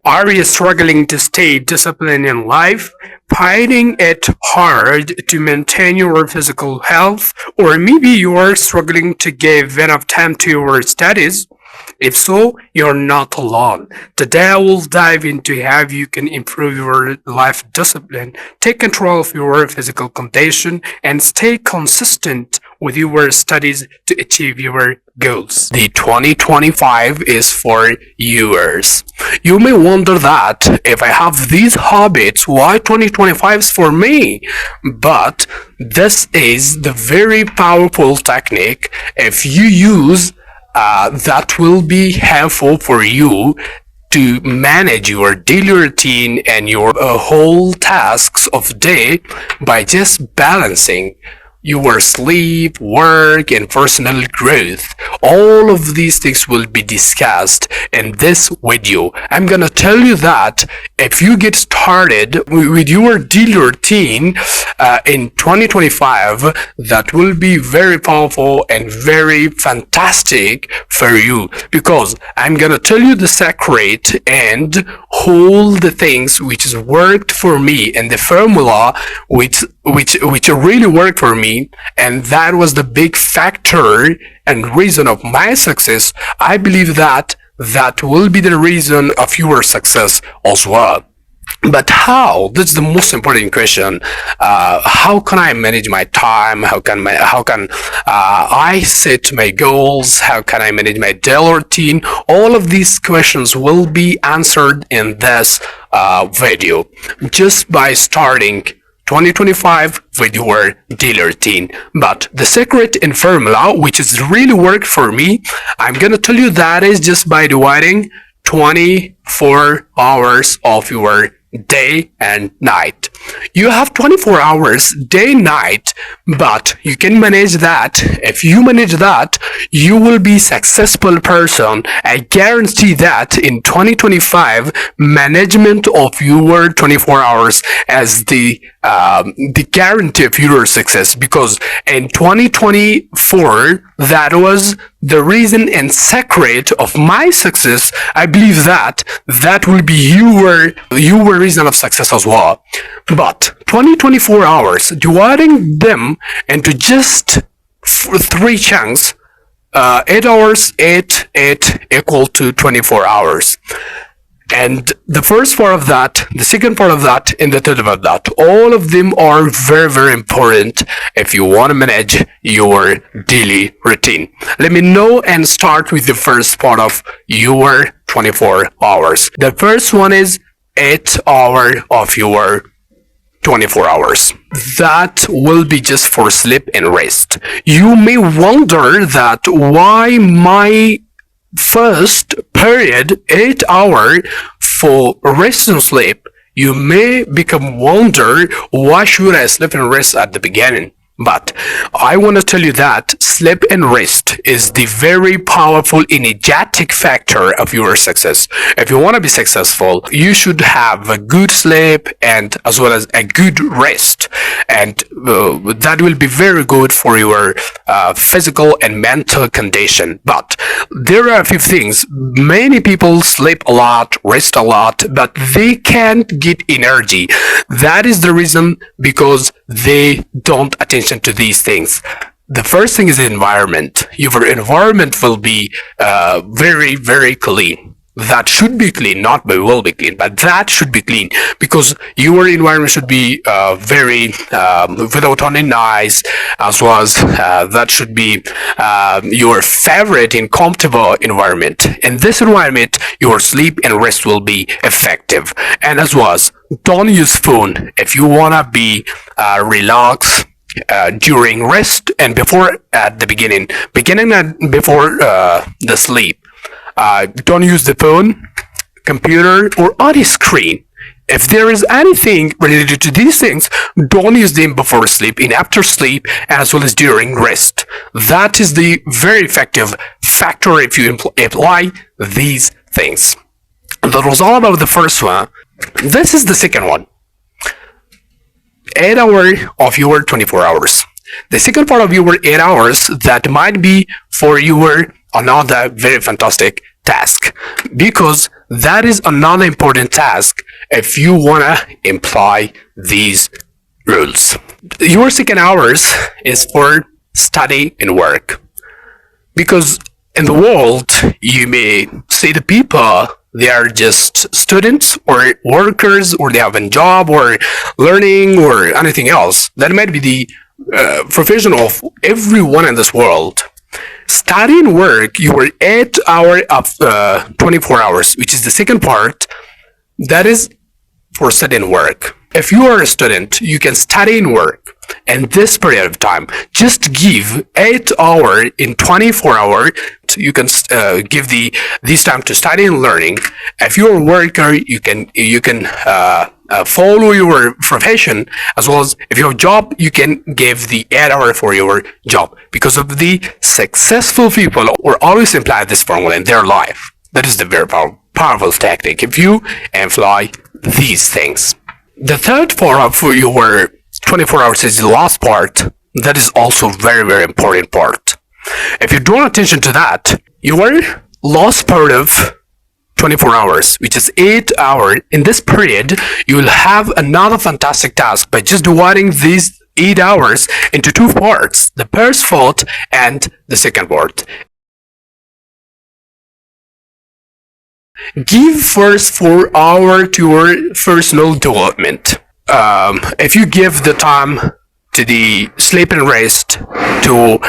Are you struggling to stay disciplined in life, finding it hard to maintain your physical health, or maybe you are struggling to give enough time to your studies? If so, you're not alone. Today I will dive into how you can improve your life discipline, take control of your physical condition, and stay consistent with your studies to achieve your goals. The 2025 is for yours. You may wonder that if I have these habits, why 2025 is for me? But this is the very powerful technique if you use that will be helpful for you to manage your daily routine and your whole tasks of day by just balancing your sleep, work, and personal growth. All of these things will be discussed in this video. I'm gonna tell you that if you get started with your daily routine in 2025, that will be very powerful and very fantastic for you, because I'm gonna tell you the secret and all the things which has worked for me and the formula which really worked for me, and that was the big factor and reason of my success. I believe that that will be the reason of your success as well. But how? That's the most important question. How can I manage my time? How can I set my goals? How can I manage my daily routine? All of these questions will be answered in this video, just by starting 2025 with your daily routine. But the secret and formula, which has really worked for me, I'm gonna tell you that is just by dividing 24 hours of your day and night. You have 24 hours day and night, but you can manage that. If you manage that, you will be successful person. I guarantee that in 2025, management of your 24 hours as the guarantee of your success, because in 2024 that was the reason and secret of my success. I believe that that will be your reason of success as well. But 24 hours, dividing them into just three chunks, 8 hours, 8 equal to 24 hours. And the first part of that, the second part of that, and the third of that, all of them are very, very important if you want to manage your daily routine. Let me know and start with the first part of your 24 hours. The first one is 8 hours of your 24 hours. That will be just for sleep and rest. You may wonder that why my first period 8 hours for rest and sleep. You may become wonder, why should I sleep and rest at the beginning? But I want to tell you that sleep and rest is the very powerful energetic factor of your success. If you want to be successful, you should have a good sleep and as well as a good rest, and that will be very good for your physical and mental condition. But there are a few things. Many people sleep a lot, rest a lot, but they can't get energy. That is the reason, because they don't attention to these things. The first thing is the environment. Your environment will be very, very clean. That should be clean, not will be clean, but that should be clean, because your environment should be very without any noise, as well as that should be your favorite and comfortable environment. In this environment, your sleep and rest will be effective. And as well as, don't use phone if you wanna be relaxed during rest and before at the beginning and before the sleep. Don't use the phone, computer, or any screen. If there is anything related to these things, don't use them before sleep, and after sleep, as well as during rest. That is the very effective factor if you apply these things. That was all about the first one. This is the second one. 8 hours of your 24 hours. The second part of your 8 hours, that might be for your another very fantastic task, because That is another important task if you wanna imply these rules. Your second hours is for study and work. Because in the world, you may see the people, they are just students or workers, or they have a job or learning or anything else. That might be the profession of everyone in this world. Study and work, you are 8 hours of 24 hours, which is the second part. That is for study and work. If you are a student, you can study and work. And this period of time, just give 8 hours in 24 hours. You can give this time to study and learning. If you're a worker, you can follow your profession, as well as if you have a job, you can give the 8 hours for your job. Because of the successful people will always imply this formula in their life. That is the very powerful tactic if you employ these things. The third part for your 24 hours is the last part. That is also very, very important part. If you draw attention to that, your last part of 24 hours, which is 8 hours, in this period, you will have another fantastic task by just dividing these 8 hours into two parts, the first part and the second part. Give first 4 hours to your personal development. If you give the time to the sleep and rest, to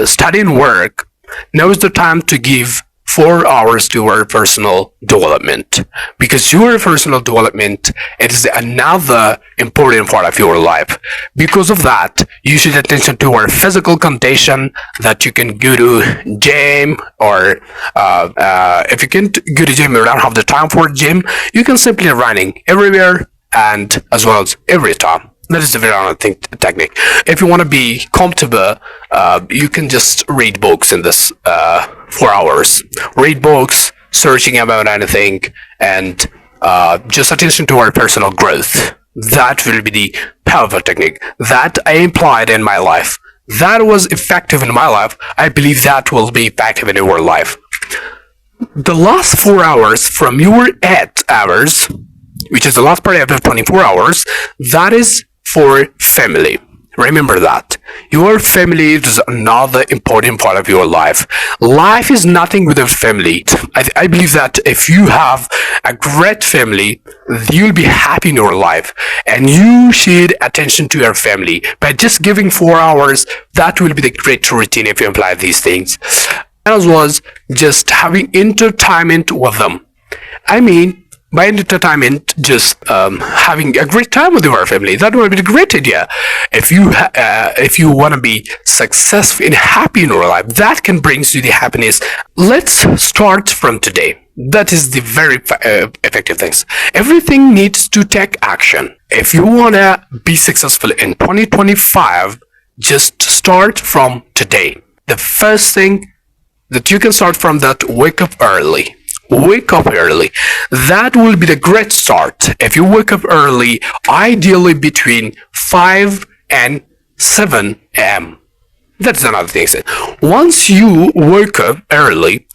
study and work, now is the time to give 4 hours to your personal development. Because your personal development is another important part of your life. Because of that, you should attention to your physical condition, that you can go to gym, or if you can't go to gym, you don't have the time for gym, you can simply running everywhere and as well as every time. That is the very other technique. If you want to be comfortable, you can just read books in this 4 hours. Read books, searching about anything, and just attention to our personal growth. That will be the powerful technique that I employed in my life. That was effective in my life. I believe that will be effective in your life. The last 4 hours from your 8 hours, which is the last part after 24 hours, that is for family. Remember that. Your family is another important part of your life. Life is nothing without family. I believe that if you have a great family, you'll be happy in your life. And you should attention to your family. By just giving 4 hours, that will be the great routine if you apply these things. As well as just having entertainment with them. I mean, by entertainment, just having a great time with your family. That would be a great idea. If you want to be successful and happy in your life, that can bring you the happiness. Let's start from today. That is the very effective things. Everything needs to take action. If you want to be successful in 2025, just start from today. The first thing that you can start from that, wake up early. Wake up early. That will be the great start. If you wake up early, ideally between 5 and 7 a.m. That's another thing. Once you wake up early,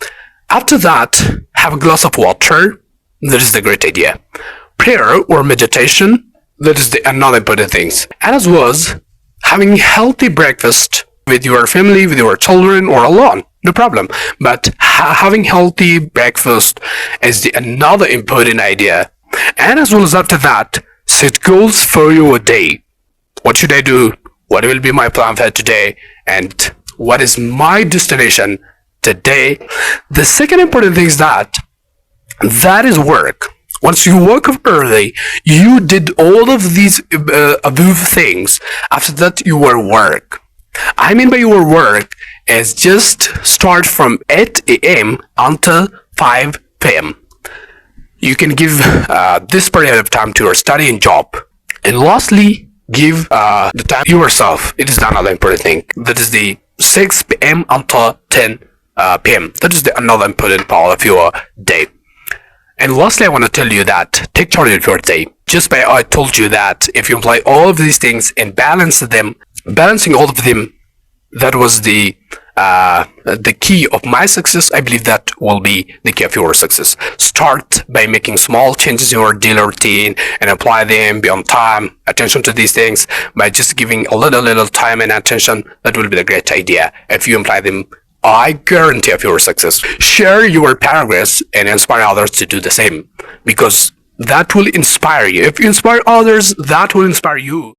after that, have a glass of water. That is the great idea. Prayer or meditation. That is another important thing. And as well as having healthy breakfast with your family, with your children, or alone. No problem. But having healthy breakfast is another important idea. And as well as after that, set goals for your day. What should I do? What will be my plan for today? And what is my destination today? The second important thing is that is work. Once you woke up early, you did all of these above things. After that, you were work. I mean by your work is just start from 8 a.m. until 5 p.m. You can give this period of time to your study and job. And lastly, give the time to yourself. It is another important thing. That is the 6 p.m. until 10 p.m. That is another important part of your day. And lastly, I want to tell you that take charge of your day. Just by I told you that if you apply all of these things and balance them, balancing all of them, that was the the key of my success, I believe that will be the key of your success. Start by making small changes in your daily routine and apply them. Be on time, attention to these things. By just giving a little time and attention, that will be the great idea. If you apply them, I guarantee of your success. Share your progress and inspire others to do the same, because that will inspire you. If you inspire others, that will inspire you.